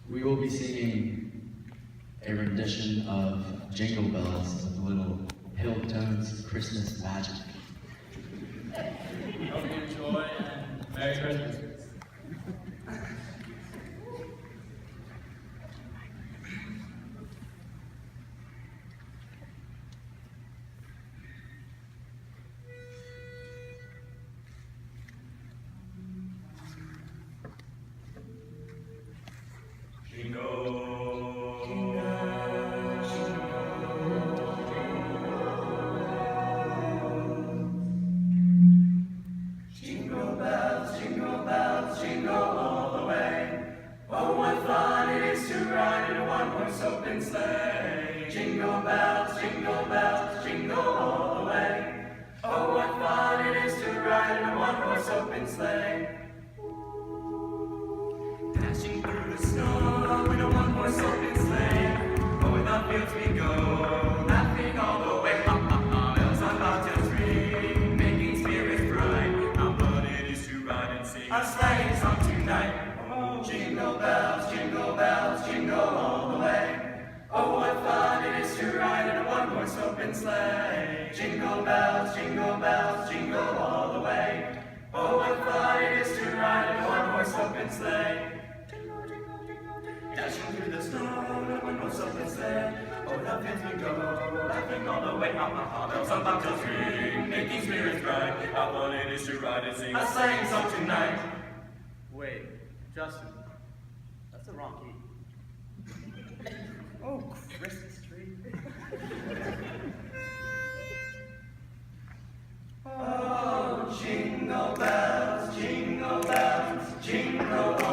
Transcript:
We will be singing a rendition of Jingle Bells with Little Hill Tones Christmas Magic. Hope you enjoy and Merry Christmas. Jingle bells, jingle all the way. Oh, what fun it is to ride in a one-horse open sleigh. Jingle bells, jingle all the way. Oh, what fun it is to ride in a one-horse open sleigh. Dashing through the snow in a one-horse open sleigh. Over the fields we go, laughing all the way. Ha ha ha, bells on bobtails ring, making spirits bright. How fun it is to ride and sing a sleighing song tonight. Oh, jingle bells, jingle all the way. Oh, what fun it is to ride in a one-horse open sleigh. Jingle bells, jingle all the way. Oh, what fun it is to ride in a one-horse open sleigh. Dashing through the snow in a one-horse open sleigh. Over the fields we go, laughing all the way. Ha ha ha, bells on bobtails ring, making spirits bright. How fun it is to ride and sing a sleighing song tonight. Wait, Justin, that's the wrong key. Oh, Christmas tree. Oh, jingle bells, jingle all